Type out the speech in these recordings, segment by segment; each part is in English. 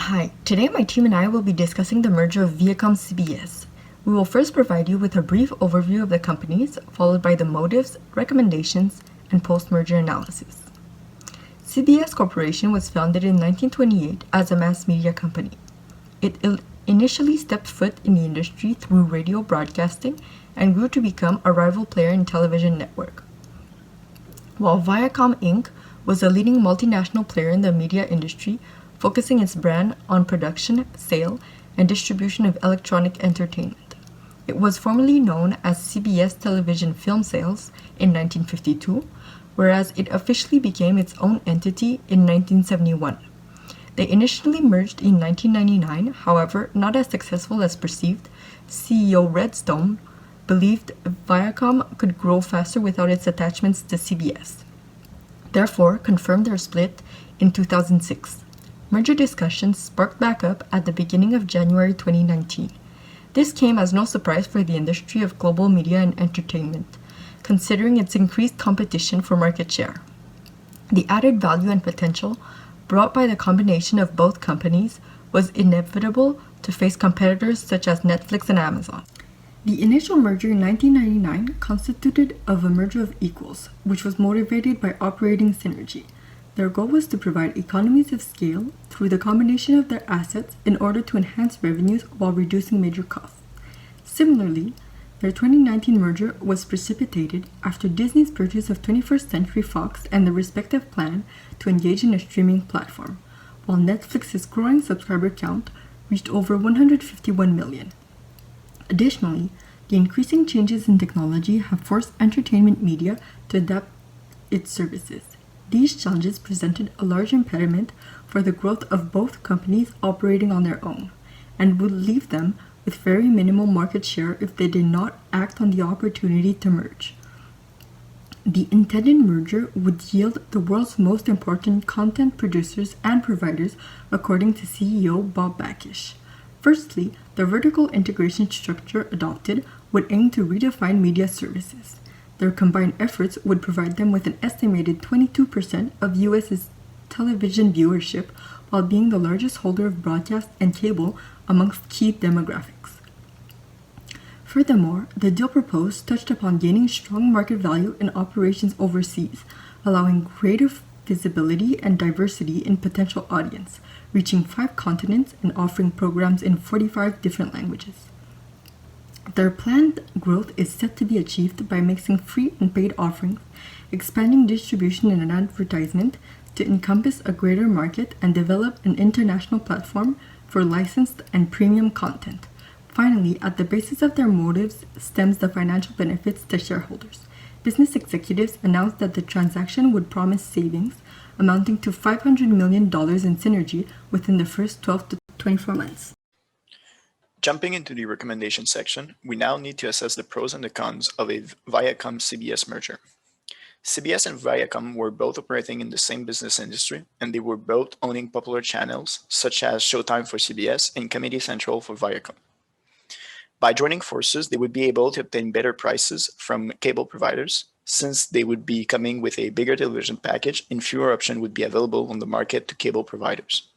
Hi, today my team and I will be discussing the merger of ViacomCBS. We will first provide you with a brief overview of the companies, followed by the motives, recommendations, and post-merger analysis. CBS Corporation was founded in 1928 as a mass media company. It initially stepped foot in the industry through radio broadcasting and grew to become a rival player in television network. While Viacom Inc. was a leading multinational player in the media industry, focusing its brand on production, sale, and distribution of electronic entertainment. It was formerly known as CBS Television Film Sales in 1952, whereas it officially became its own entity in 1971. They initially merged in 1999, however, not as successful as perceived. CEO Redstone believed Viacom could grow faster without its attachments to CBS. Therefore, confirmed their split in 2006. Merger discussions sparked back up at the beginning of January 2019. This came as no surprise for the industry of global media and entertainment, considering its increased competition for market share. The added value and potential brought by the combination of both companies was inevitable to face competitors such as Netflix and Amazon. The initial merger in 1999 constituted of a merger of equals, which was motivated by operating synergy. Their goal was to provide economies of scale through the combination of their assets in order to enhance revenues while reducing major costs. Similarly, their 2019 merger was precipitated after Disney's purchase of 21st Century Fox and the respective plan to engage in a streaming platform, while Netflix's growing subscriber count reached over 151 million. Additionally, the increasing changes in technology have forced entertainment media to adapt its services. These challenges presented a large impediment for the growth of both companies operating on their own, and would leave them with very minimal market share if they did not act on the opportunity to merge. The intended merger would yield the world's most important content producers and providers, according to CEO Bob Bakish. Firstly, the vertical integration structure adopted would aim to redefine media services. Their combined efforts would provide them with an estimated 22% of U.S.'s television viewership, while being the largest holder of broadcast and cable amongst key demographics. Furthermore, the deal proposed touched upon gaining strong market value in operations overseas, allowing greater visibility and diversity in potential audience, reaching 5 continents and offering programs in 45 different languages. Their planned growth is set to be achieved by mixing free and paid offerings, expanding distribution and advertisement to encompass a greater market, and develop an international platform for licensed and premium content. Finally, at the basis of their motives stems the financial benefits to shareholders. Business executives announced that the transaction would promise savings amounting to $500 million in synergy within the first 12 to 24 months. Jumping into the recommendation section, we now need to assess the pros and the cons of a Viacom-CBS merger. CBS and Viacom were both operating in the same business industry, and they were both owning popular channels, such as Showtime for CBS and Comedy Central for Viacom. By joining forces, they would be able to obtain better prices from cable providers, since they would be coming with a bigger television package and fewer options would be available on the market to cable providers.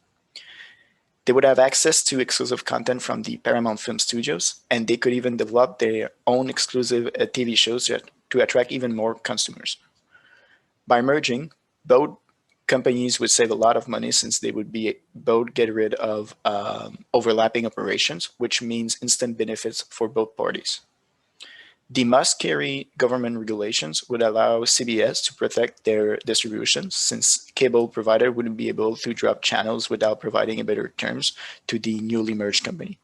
They would have access to exclusive content from the Paramount Film Studios, and they could even develop their own exclusive TV shows to attract even more consumers. By merging, both companies would save a lot of money, since they would be both get rid of overlapping operations, which means instant benefits for both parties. The must-carry government regulations would allow CBS to protect their distribution, since cable provider wouldn't be able to drop channels without providing a better terms to the newly merged company.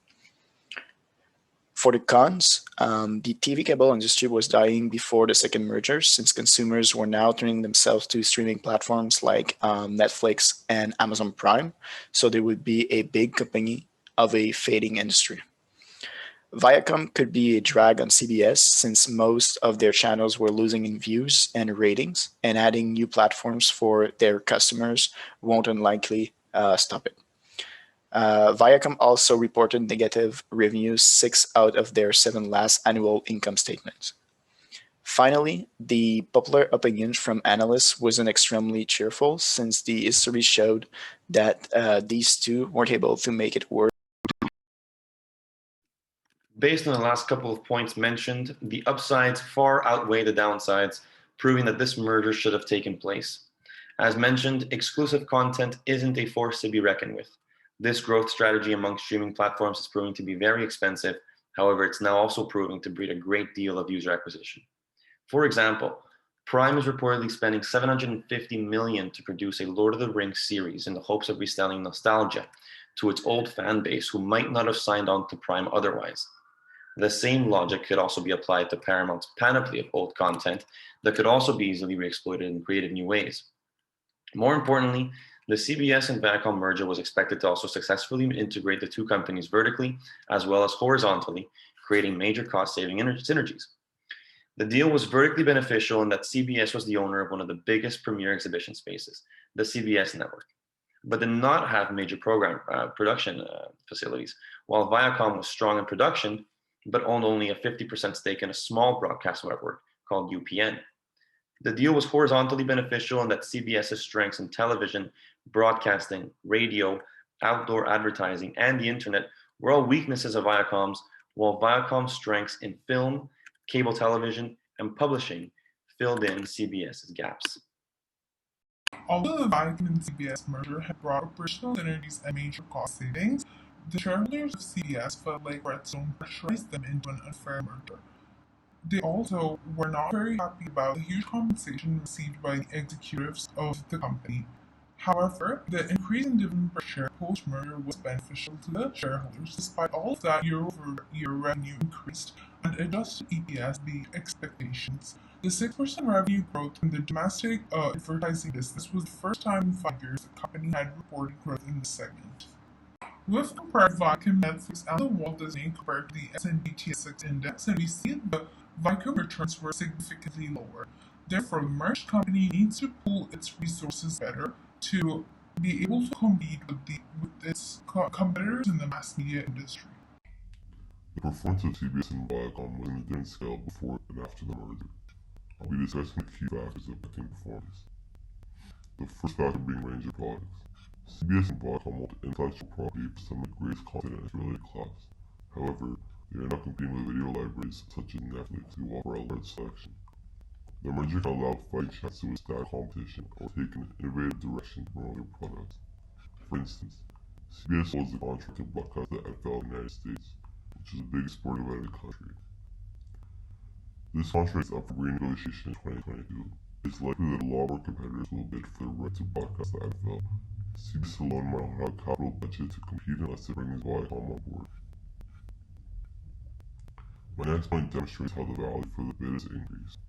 For the cons, the TV cable industry was dying before the second merger, since consumers were now turning themselves to streaming platforms like Netflix and Amazon Prime, so there would be a big company of a fading industry. Viacom could be a drag on CBS, since most of their channels were losing in views and ratings, and adding new platforms for their customers won't unlikely stop it. Viacom also reported negative revenues 6 out of their 7 last annual income statements. Finally, the popular opinion from analysts wasn't extremely cheerful, since the history showed that these two weren't able to make it work. Based on the last couple of points mentioned, the upsides far outweigh the downsides, proving that this merger should have taken place. As mentioned, exclusive content isn't a force to be reckoned with. This growth strategy among streaming platforms is proving to be very expensive. However, it's now also proving to breed a great deal of user acquisition. For example, Prime is reportedly spending $750 million to produce a Lord of the Rings series in the hopes of reselling nostalgia to its old fan base who might not have signed on to Prime otherwise. The same logic could also be applied to Paramount's panoply of old content that could also be easily re-exploited in creative new ways. More importantly, the CBS and Viacom merger was expected to also successfully integrate the two companies vertically as well as horizontally, creating major cost-saving synergies. The deal was vertically beneficial in that CBS was the owner of one of the biggest premier exhibition spaces, the CBS network, but did not have major production facilities, while Viacom was strong in production, but owned only a 50% stake in a small broadcast network called UPN. The deal was horizontally beneficial in that CBS's strengths in television, broadcasting, radio, outdoor advertising, and the internet were all weaknesses of Viacom's, while Viacom's strengths in film, cable television, and publishing filled in CBS's gaps. Although the Viacom and CBS merger had brought operational synergies and major cost savings, the shareholders of CBS felt like Redstone pressurized them into an unfair merger. They also were not very happy about the huge compensation received by the executives of the company. However, the increase in dividend per share post-merger was beneficial to the shareholders. Despite all of that, year-over-year revenue increased and adjusted EPS beat expectations. The 6% revenue growth in the domestic advertising business was the first time in 5 years the company had reported growth in this segment. We've compared Viacom, Netflix, and the Walt Disney compared to the S&P TSX index, and we see the Viacom returns were significantly lower. Therefore, the merged company needs to pool its resources better to be able to compete with its competitors in the mass media industry. The performance of CBS and Viacom was in a different scale before and after the merger. I'll be discussing the key factors affecting performance. The first factor being range of products. CBS and Viacom hold intellectual property for some of the greatest content in its related class. However, they are not competing with video libraries such as Netflix who offer a large selection. The merger can allow fighting chance to withstand competition or take an innovative direction to promote their products. For instance, CBS holds the contract to broadcast the NFL in the United States, which is the biggest sporting event in the country. This contract is up for renegotiation in 2022. It's likely that a lot more competitors will bid for the right to broadcast the NFL. CBS alone might not have a capital budget to compete unless it brings Viacom on board. My next point demonstrates how the value for the bid has increased.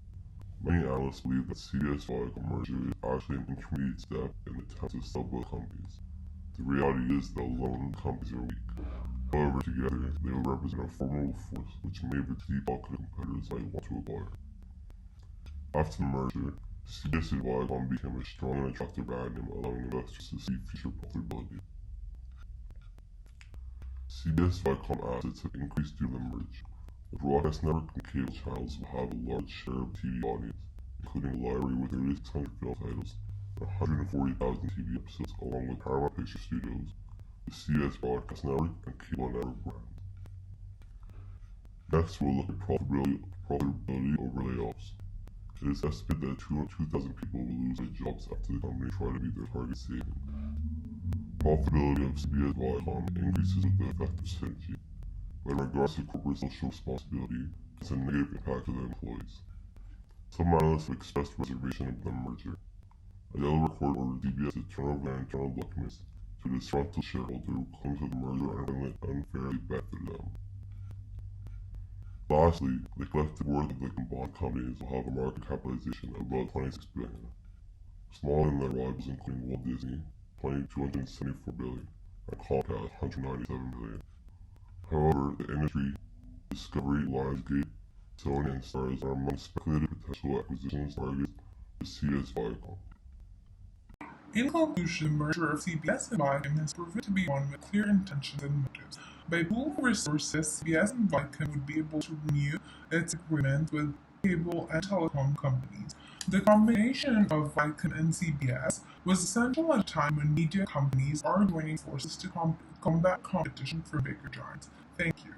Many analysts believe that CBS-Viacom merger is actually an intermediate step in the attempt to sell both companies. The reality is that alone the companies are weak. However, together, they will represent a formidable force which may exceed all competitors might want to acquire. After the merger, CBS and Viacom became a strong and attractive brand name, allowing investors to see future profitability. CBS-Viacom assets have increased due to the merger. The broadcast network and cable channels will have a large share of the TV audience, including a library with 3,600 film titles and 140,000 TV episodes, along with Paramount Picture Studios, the CBS Broadcast Network, and cable network brands. Next, we'll look at profitability over layoffs. It is estimated that 2,000 people will lose their jobs after the company try to meet their target savings. Profitability of CBS Viacom increases with the effect of synergy, but in regards to corporate social responsibility, it's a negative impact to the employees. Some analysts have expressed reservation about the merger. A Yellow report ordered CBS to turn over their internal documents to a disgruntled shareholder who claims that the merger unfairly benefited them. Lastly, the collective worth of the combined companies will have a market capitalization of about $26 billion, smaller than their rivals including Walt Disney, $274 billion, and Comcast, $197 billion. However, the industry, Discovery, Lionsgate, Sony, and Starz are among speculated potential acquisitions targets for CBS Viacom. In conclusion, the merger of CBS and Viacom has proven to be one with clear intentions and motives. By pooling resources, CBS and Viacom would be able to renew its agreement with cable, and telecom companies. The combination of Viacom and CBS was essential at a time when media companies are joining forces to combat competition from bigger giants. Thank you.